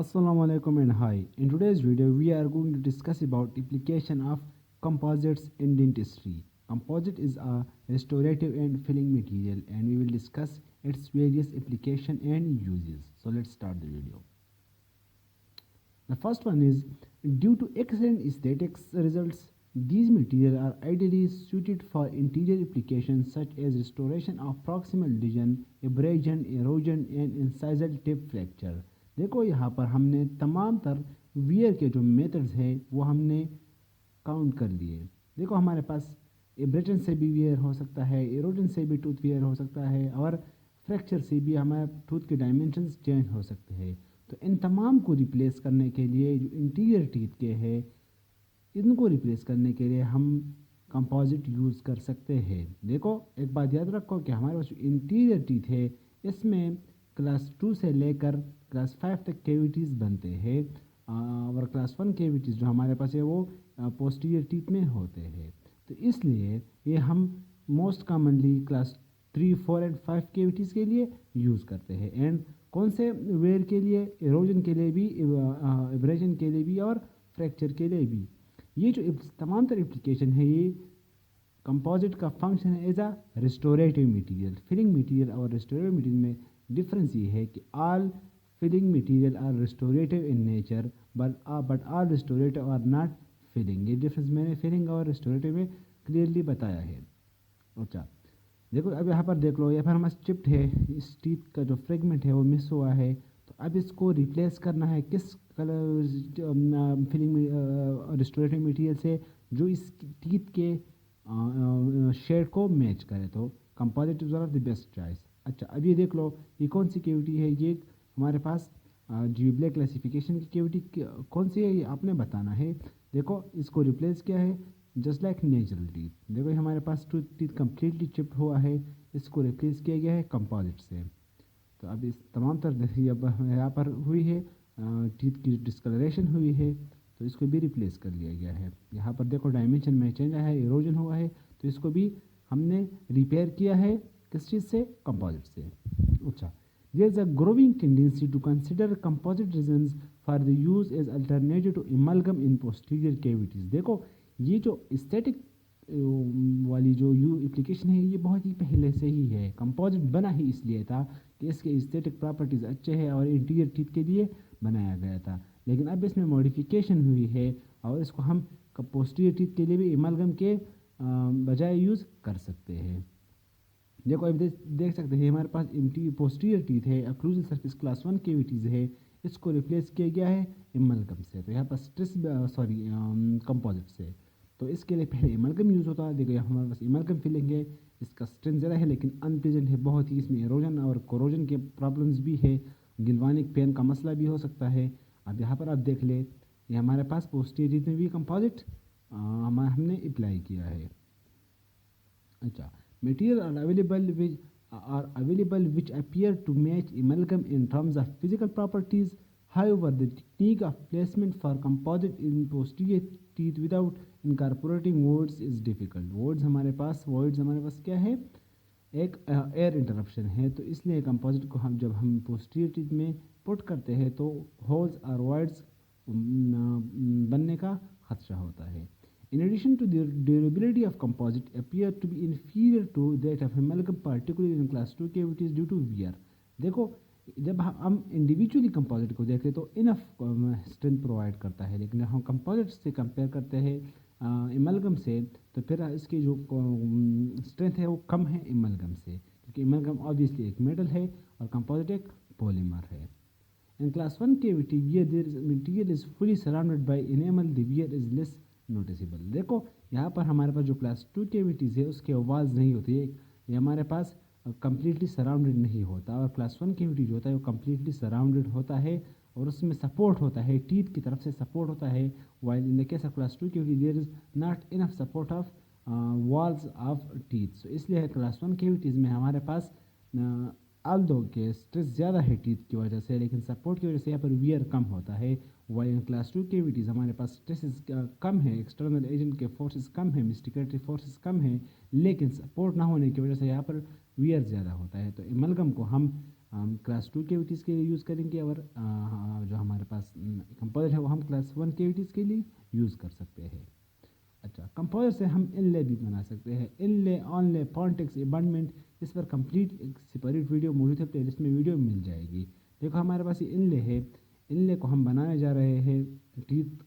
Assalamu alaikum and hi. In today's video, we are going to discuss about application of composites in dentistry. Composite is a restorative and filling material, and we will discuss its various application and uses. So let's start the video. The first one is due to excellent aesthetics results, these materials are ideally suited for interior applications such as restoration of proximal division, abrasion, erosion and incisal tip fracture. देखो यहाँ पर हमने तमाम तर wear के जो methods हैं वो हमने काउंट कर लिए। देखो हमारे पास एब्रेजन से भी वियर हो सकता है, एरोजन से भी टूथ वियर हो सकता है और फ्रैक्चर से भी हमारे टूथ के डायमेंशंस चेंज हो सकते हैं। तो इन तमाम को रिप्लेस करने के लिए जो इंटीरियर टीथ के हैं इनको रिप्लेस करने के लिए हम कंपोजिट यूज़ कर सकते हैं। देखो एक बात याद रखो कि हमारे पास जो इंटीरियर टीथ है इसमें क्लास 2 से लेकर क्लास 5 तक कैविटीज़ बनते हैं और क्लास 1 कैविटीज़ जो हमारे पास है वो पोस्टीरियर टीथ में होते हैं। तो इसलिए ये हम most commonly class 3, 4 and 5 cavities के लिए यूज़ करते हैं। एंड कौन से वेयर के लिए? एरोजन के लिए भी, एब्रेजन के लिए भी और फ्रैक्चर के लिए भी। ये जो तमाम तरह एप्लीकेशन है ये कंपोजिट का फंक्शन है as a restorative material. Filling material और रिस्टोरेटिव मटेरियल में डिफरेंस ये है कि all filling material are restorative in nature but all restorative are not filling. ये डिफरेंस मैंने फिलिंग और रिस्टोरेटिव में क्लियरली बताया है। अच्छा देखो अब यहाँ पर देख लो, यहाँ पर हमारा चिप्ड है, इस टीथ का जो फ्रेगमेंट है वो मिस हुआ है। तो अब इसको रिप्लेस करना है किस कलर फिलिंग रिस्टोरेटिव मटेरियल से जो इस टीथ के शेड को मैच करे। तो composite is one of the best choice. अच्छा अब ये देख लो ये कौन सी कैविटी है, ये हमारे पास जीब्ले क्लासिफिकेशन की कैविटी कौन सी है ये आपने बताना है। देखो इसको रिप्लेस किया है जस्ट लाइक नेचुरल टीथ। देखो हमारे पास टीथ कम्प्लीटली चिप्ड हुआ है, इसको रिप्लेस किया गया है कंपोजिट से। तो अब इस तमाम तरह यहाँ पर हुई है टीथ की डिस्कलरेशन हुई है तो इसको भी रिप्लेस कर लिया गया है। यहाँ पर देखो डायमेंशन में चेंज आया है, इरोजन हुआ है तो इसको भी हमने रिपेयर किया है किस चीज़ से? कंपोजिट से। अच्छा there is a growing tendency to consider composite resins for the use as alternative to amalgam in posterior cavities। देखो ये जो एस्थेटिक वाली जो एप्लीकेशन है ये बहुत ही पहले से ही है। कंपोजिट बना ही इसलिए था कि इसके एस्थेटिक प्रॉपर्टीज़ अच्छे हैं और इंटीरियर टीथ के लिए बनाया गया था, लेकिन अब इसमें मॉडिफिकेशन हुई है और इसको हम पोस्टीरियर टीथ के लिए भी एमालगम के बजाय यूज़ कर सकते हैं। देखो अब देख सकते हैं हमारे पास पोस्टीरियर टीथ है, अक्लूजल सरफेस क्लास 1 कैविटीज़ है, इसको रिप्लेस किया गया है एमालगम से। तो यहाँ पर कंपोजिट से। तो इसके लिए पहले एमालगम यूज़ होता है। देखो यहाँ हमारे पास एमालगम फिलिंग है, इसका स्ट्रेंथ ज़्यादा है लेकिन अनप्लेजेंट है बहुत ही। इसमें एरोजन और कोरोजन के प्रॉब्लम्स भी है, गिल्वानिक पेन का मसला भी हो सकता है। अब यहाँ पर आप देख ले ये हमारे पास पोस्टीरियर टीथ में भी कंपोजिट हमने अप्लाई किया है। अच्छा material are available which appear to match amalgam in terms of physical properties. However, the technique of placement for composite in posterior teeth without incorporating voids is difficult. voids हमारे पास क्या है? एक air interruption है, तो इसलिए composite को हम जब हम पोस्टीरियर टीथ में पुट करते हैं तो होल्स और वॉइड्स बनने का खदशा होता है। In addition to the durability of composite appear to be inferior to that of amalgam, particularly in class 2 cavities due to wear। देखो जब हम इंडिविजुअली कंपोजिट को देखें तो इनफ स्ट्रेंथ प्रोवाइड करता है, लेकिन हम कंपोजिट से कंपेयर करते हैं एमालगम से तो फिर इसकी जो स्ट्रेंथ है वो कम है एमालगम से, क्योंकि एमालगम ऑब्वियसली एक मेटल है और कंपोजिट एक पॉलीमर है। In class 1 cavity where the material is fully surrounded by enamel, the wear is less noticeable. देखो यहाँ पर हमारे पास जो क्लास 2 कैविटीज़ है उसकी आवाज़ नहीं होती है, ये हमारे पास कम्प्लीटली सराउंडेड नहीं होता, और क्लास 1 कैविटी जो होता है वो कम्प्लीटली सराउंडेड होता है और उसमें सपोर्ट होता है, टीथ की तरफ से सपोर्ट होता है। While in the case of class 2 cavity there is not enough support of walls of teeth. So इसलिए क्लास 1 कैविटीज़ में हमारे पास आल्दो के स्ट्रेस ज़्यादा है टीथ की वजह से, लेकिन सपोर्ट की वजह से यहाँ पर वियर कम होता है। वाइल इन क्लास 2 कैविटीज़ हमारे पास स्ट्रेसेस कम है, एक्सटर्नल एजेंट के फोर्सेस कम है, मिस्टिकेटरी फोर्सेस कम है, लेकिन सपोर्ट ना होने की वजह से यहाँ पर वियर ज़्यादा होता है। तो एमलगम को हम हम क्लास 2 केविटीज़ के लिए यूज़ करेंगे, और जो हमारे पास कंपोजिट है वो हम क्लास 1 केविटीज़ के लिए यूज़ कर सकते हैं। अच्छा, कंपोजिट से हम इनले भी बना सकते हैं, इनले, ऑनले, पॉन्टिक्स, अबंडमेंट। इस पर कंप्लीट एक सेपरेट वीडियो मौजूद है, प्लेलिस्ट में वीडियो मिल जाएगी। देखो हमारे पास ये इनले है, इनले को हम बनाने जा रहे हैं टीथ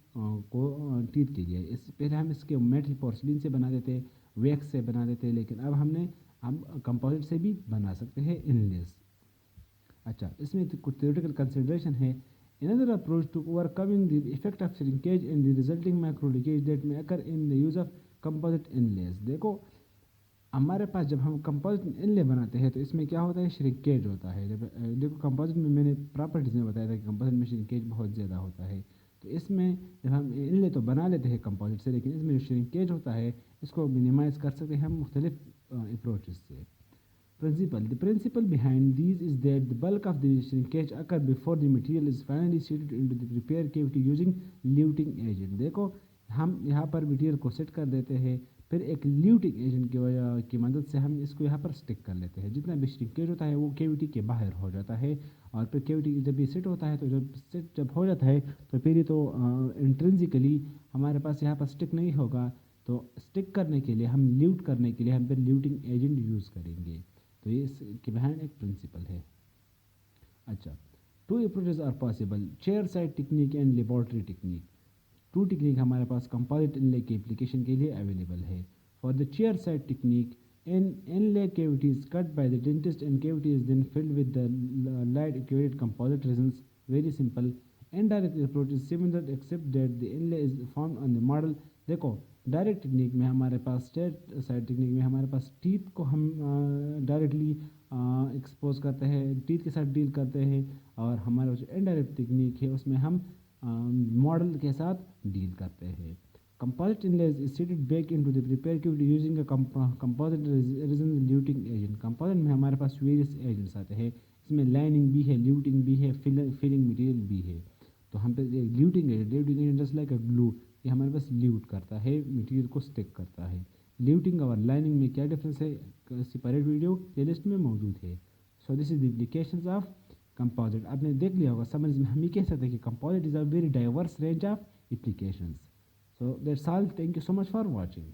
टीथ के लिए। इससे पहले हम इसके मेटल पोर्सलिन से बना देते, वैक्स से बना देते, लेकिन अब हम कंपोजिट से भी बना सकते हैं इनलेस। अच्छा, इसमें कुछ theoretical consideration है। Another approach to overcoming the effect of shrinkage and the resulting macro leakage that may occur in the use of composite inlays। देखो हमारे पास जब हम कंपोजिट इनले बनाते हैं तो इसमें क्या होता है, श्रिंकेज होता है। जब देखो कंपोजिट में मैंने प्रॉपर्टीज में बताया था कि कंपोजिट में श्रिंकेज बहुत ज़्यादा होता है। तो इसमें जब हम इनले तो बना लेते हैं कंपोजिट से, लेकिन इसमें जो श्रिंकेज होता है इसको मिनिमाइज़ कर सकते हैं हम मुख्तलिफ अप्रोचेस से। The principle behind these is that the bulk of the shrinkage occur before the material is finally seated into the prepared cavity using luting agent। देखो हम यहाँ पर मटेरियल को सेट कर देते हैं, फिर एक ल्यूटिंग एजेंट की वजह की मदद से हम इसको यहाँ पर स्टिक कर लेते हैं। जितना भी श्रिंकेज होता है वो केविटी के बाहर हो जाता है, और फिर केविटी जब ये सेट होता है तो जब हो जाता है तो फिर ये तो इंट्रिंसिकली हमारे पास यहाँ पर स्टिक नहीं होगा। तो स्टिक करने के लिए हम ल्यूट करने के लिए हम फिर ल्यूटिंग एजेंट यूज़ करेंगे। तो ये इसके बिहाइंड एक प्रिंसिपल है। अच्छा, two approaches are possible, chair side technique and laboratory technique. Two technique हमारे पास कंपोजिट इनले के एप्लीकेशन के लिए अवेलेबल है। For the chair side technique, in inlay cavity is cut by the dentist and cavity is then filled with the light accurate composite resins। very simple। indirect approach is similar except that the inlay is formed on the model। देखो direct technique में हमारे पास, chair side technique में हमारे पास teeth को हम directly expose करते हैं, teeth के साथ डील करते हैं, और हमारा जो इनडायरेक्ट टेक्निक है उसमें हम मॉडल के साथ डील करते हैं। Composite inlays is seated back into the prepared cavity using a composite resin luting agent। composite में हमारे पास वेरियस एजेंट्स आते हैं, इसमें लाइनिंग भी है, ल्यूटिंग भी है, फिलिंग मटेरियल भी है। तो हम पे luting agent just like a glue, ये हमारे पास ल्यूट करता है, मटेरियल को स्टिक करता है। ल्यूटिंग और लाइनिंग में क्या डिफरेंस है, सेपरेट वीडियो प्लेलिस्ट में मौजूद है। So this is the applications of composite. आपने देख लिया होगा, समझ में हम ये कह सकते हैं कि composite is a very diverse range of applications. So that's all. Thank you so much for watching.